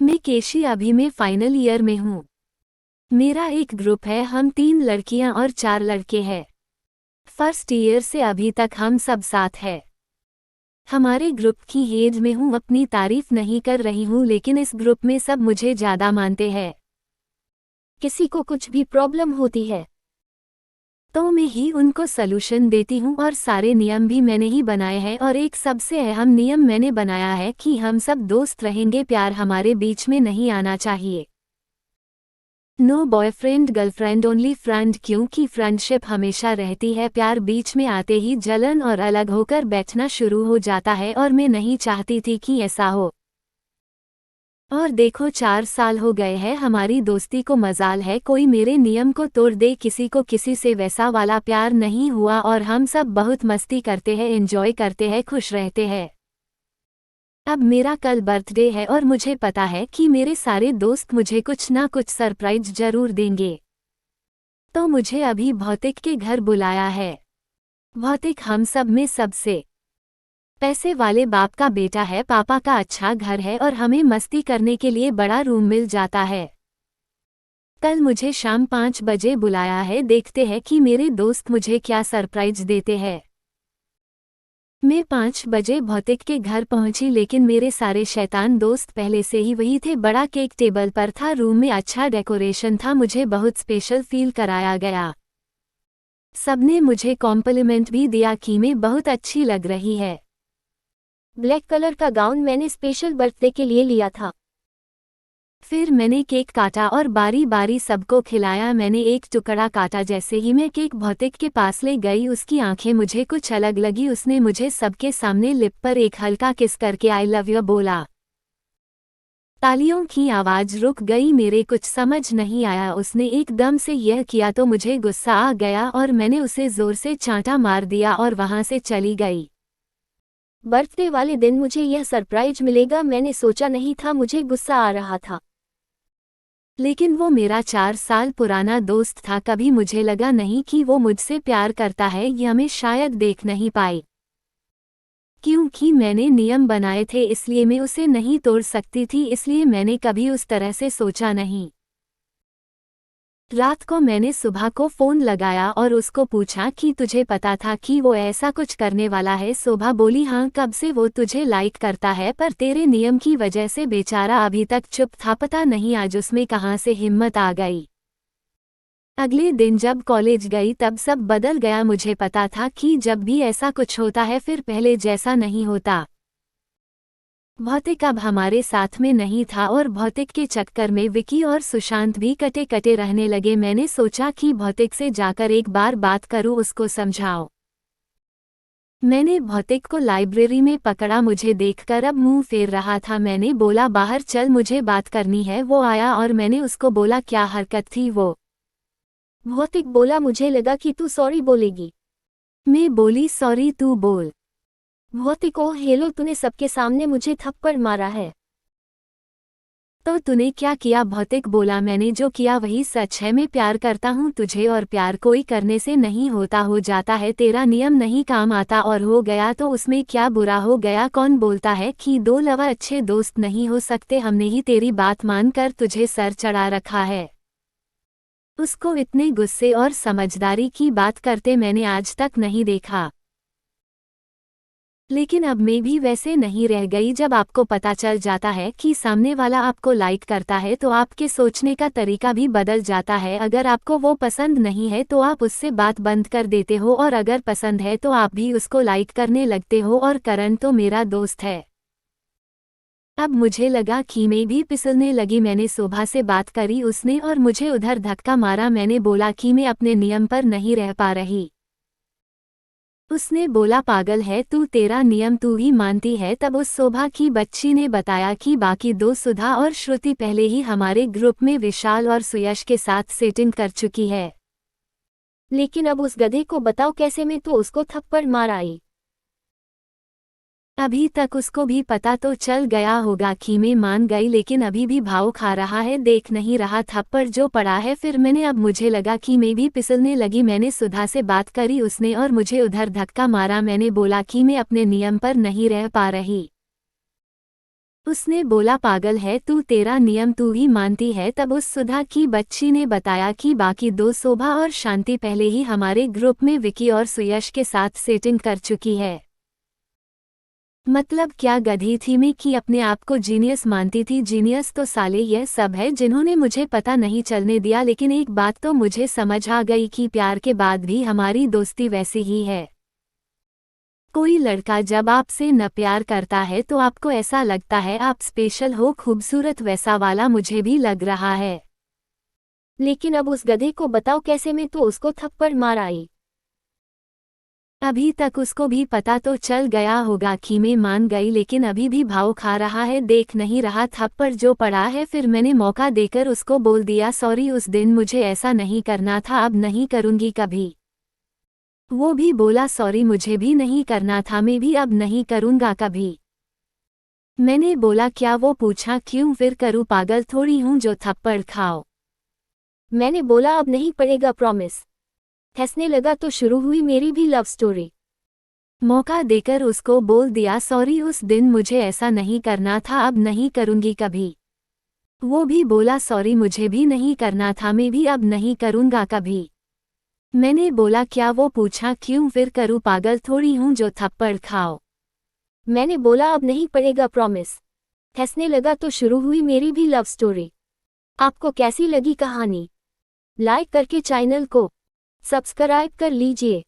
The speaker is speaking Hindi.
मैं केशी अभी मैं फाइनल ईयर में हूँ। मेरा एक ग्रुप है, हम 3 लड़कियां और 4 लड़के हैं। फर्स्ट ईयर से अभी तक हम सब साथ हैं। हमारे ग्रुप की एज में हूँ, अपनी तारीफ नहीं कर रही हूँ, लेकिन इस ग्रुप में सब मुझे ज़्यादा मानते हैं। किसी को कुछ भी प्रॉब्लम होती है तो मैं ही उनको सलूशन देती हूँ, और सारे नियम भी मैंने ही बनाए हैं। और एक सबसे अहम नियम मैंने बनाया है कि हम सब दोस्त रहेंगे, प्यार हमारे बीच में नहीं आना चाहिए। No boyfriend girlfriend, only friend, क्योंकि फ्रेंडशिप हमेशा रहती है, प्यार बीच में आते ही जलन और अलग होकर बैठना शुरू हो जाता है, और मैं नहीं चाहती थी कि ऐसा हो। और देखो 4 साल हो गए हैं हमारी दोस्ती को, मजाल है कोई मेरे नियम को तोड़ दे। किसी को किसी से वैसा वाला प्यार नहीं हुआ, और हम सब बहुत मस्ती करते हैं, एंजॉय करते हैं, खुश रहते हैं। अब मेरा कल बर्थडे है और मुझे पता है कि मेरे सारे दोस्त मुझे कुछ ना कुछ सरप्राइज जरूर देंगे। तो मुझे अभी भौतिक के घर बुलाया है। भौतिक हम सब में सबसे पैसे वाले बाप का बेटा है, पापा का अच्छा घर है और हमें मस्ती करने के लिए बड़ा रूम मिल जाता है। कल मुझे शाम 5 बजे बुलाया है, देखते हैं कि मेरे दोस्त मुझे क्या सरप्राइज देते हैं। मैं 5 बजे भौतिक के घर पहुंची, लेकिन मेरे सारे शैतान दोस्त पहले से ही वही थे। बड़ा केक टेबल पर था, रूम में अच्छा डेकोरेशन था, मुझे बहुत स्पेशल फील कराया गया। सबने मुझे कॉम्प्लीमेंट भी दिया कि मैं बहुत अच्छी लग रही है। ब्लैक कलर का गाउन मैंने स्पेशल बर्थडे के लिए लिया था। फिर मैंने केक काटा और बारी बारी सबको खिलाया। मैंने एक टुकड़ा काटा, जैसे ही मैं केक भौतिक के पास ले गई, उसकी आंखें मुझे कुछ अलग लगी। उसने मुझे सबके सामने लिप पर एक हल्का किस करके आई लव यू बोला। तालियों की आवाज रुक गई, मेरे कुछ समझ नहीं आया। उसने एकदम से यह किया तो मुझे गुस्सा आ गया और मैंने उसे जोर से चांटा मार दिया और वहां से चली गई। बर्थडे वाले दिन मुझे यह सरप्राइज मिलेगा, मैंने सोचा नहीं था, मुझे गुस्सा आ रहा था। लेकिन वो मेरा 4 साल पुराना दोस्त था, कभी मुझे लगा नहीं कि वो मुझसे प्यार करता है, या मैं शायद देख नहीं पाई। क्योंकि मैंने नियम बनाए थे इसलिए मैं उसे नहीं तोड़ सकती थी, इसलिए मैंने कभी उस तरह से सोचा नहीं। रात को मैंने सुबह को फ़ोन लगाया और उसको पूछा कि तुझे पता था कि वो ऐसा कुछ करने वाला है। सुबह बोली हाँ, कब से वो तुझे लाइक करता है, पर तेरे नियम की वजह से बेचारा अभी तक चुप था। पता नहीं आज उसमें कहाँ से हिम्मत आ गई। अगले दिन जब कॉलेज गई तब सब बदल गया। मुझे पता था कि जब भी ऐसा कुछ होता है फिर पहले जैसा नहीं होता। भौतिक अब हमारे साथ में नहीं था और भौतिक के चक्कर में विकी और सुशांत भी कटे कटे रहने लगे। मैंने सोचा कि भौतिक से जाकर एक बार बात करूं, उसको समझाओ। मैंने भौतिक को लाइब्रेरी में पकड़ा, मुझे देखकर अब मुंह फेर रहा था। मैंने बोला बाहर चल, मुझे बात करनी है। वो आया और मैंने उसको बोला क्या हरकत थी वो। भौतिक बोला मुझे लगा कि तू सॉरी बोलेगी। मैं बोली सॉरी तू बोल। भौतिक ओ हेलो, तूने सबके सामने मुझे थप्पड़ मारा है। तो तूने क्या किया? भौतिक बोला मैंने जो किया वही सच है, मैं प्यार करता हूँ तुझे और प्यार कोई करने से नहीं होता, हो जाता है। तेरा नियम नहीं काम आता और हो गया तो उसमें क्या बुरा हो गया? कौन बोलता है कि दो लवा अच्छे दोस्त नहीं हो सकते? हमने ही तेरी बात मानकर तुझे सर चढ़ा रखा है। उसको इतने गुस्से और समझदारी की बात करते मैंने आज तक नहीं देखा। लेकिन अब मैं भी वैसे नहीं रह गई। जब आपको पता चल जाता है कि सामने वाला आपको लाइक करता है तो आपके सोचने का तरीका भी बदल जाता है। अगर आपको वो पसंद नहीं है तो आप उससे बात बंद कर देते हो, और अगर पसंद है तो आप भी उसको लाइक करने लगते हो। और करण तो मेरा दोस्त है। अब मुझे लगा कि मैं भी फिसलने लगी। मैंने शोभा से बात करी, उसने और मुझे उधर धक्का मारा। मैंने बोला कि मैं अपने नियम पर नहीं रह पा रही। उसने बोला पागल है तू, तेरा नियम तू ही मानती है। तब उस शोभा की बच्ची ने बताया कि बाकी दो सुधा और श्रुति पहले ही हमारे ग्रुप में विशाल और सुयश के साथ सेटिंग कर चुकी है। लेकिन अब उस गधे को बताओ कैसे मैं तो उसको थप्पड़ मार आई। अभी तक उसको भी पता तो चल गया होगा कि मैं मान गई, लेकिन अभी भी भाव खा रहा है, देख नहीं रहा थप्पड़ जो पड़ा है। फिर मैंने अब मुझे लगा कि मैं भी फिसलने लगी। मैंने सुधा से बात करी, उसने और मुझे उधर धक्का मारा। मैंने बोला कि मैं अपने नियम पर नहीं रह पा रही। उसने बोला पागल है तू, तेरा नियम तू ही मानती है। तब उस सुधा की बच्ची ने बताया कि बाकी दो, शोभा और शांति, पहले ही हमारे ग्रुप में विकी और सुयश के साथ सेटिंग कर चुकी है। मतलब क्या गधी थी मैं कि अपने आप को जीनियस मानती थी। जीनियस तो साले यह सब है जिन्होंने मुझे पता नहीं चलने दिया। लेकिन एक बात तो मुझे समझ आ गई कि प्यार के बाद भी हमारी दोस्ती वैसी ही है। कोई लड़का जब आपसे न प्यार करता है तो आपको ऐसा लगता है आप स्पेशल हो, खूबसूरत, वैसा वाला मुझे भी लग रहा है। लेकिन अब उस गधे को बताओ कैसे मैं तो उसको थप्पड़ मार आई। अभी तक उसको भी पता तो चल गया होगा कि मैं मान गई, लेकिन अभी भी भाव खा रहा है, देख नहीं रहा थप्पड़ जो पड़ा है। फिर मैंने मौका देकर उसको बोल दिया सॉरी, उस दिन मुझे ऐसा नहीं करना था, अब नहीं करूँगी कभी। वो भी बोला सॉरी, मुझे भी नहीं करना था, मैं भी अब नहीं करूँगा कभी। मैंने बोला क्या? वो पूछा क्यों? फिर करूँ, पागल थोड़ी हूँ जो थप्पड़ खाओ। मैंने बोला अब नहीं पड़ेगा, प्रॉमिस। हंसने लगा तो शुरू हुई मेरी भी लव स्टोरी। मौका देकर उसको बोल दिया सॉरी, उस दिन मुझे ऐसा नहीं करना था, अब नहीं करूँगी कभी। वो भी बोला सॉरी, मुझे भी नहीं करना था, मैं भी अब नहीं करूँगा कभी। मैंने बोला क्या? वो पूछा क्यों? फिर करूँ, पागल थोड़ी हूँ जो थप्पड़ खाओ। मैंने बोला अब नहीं पड़ेगा, प्रॉमिस। हंसने लगा तो शुरू हुई मेरी भी लव स्टोरी। आपको कैसी लगी कहानी? लाइक करके चैनल को सब्सक्राइब कर लीजिए।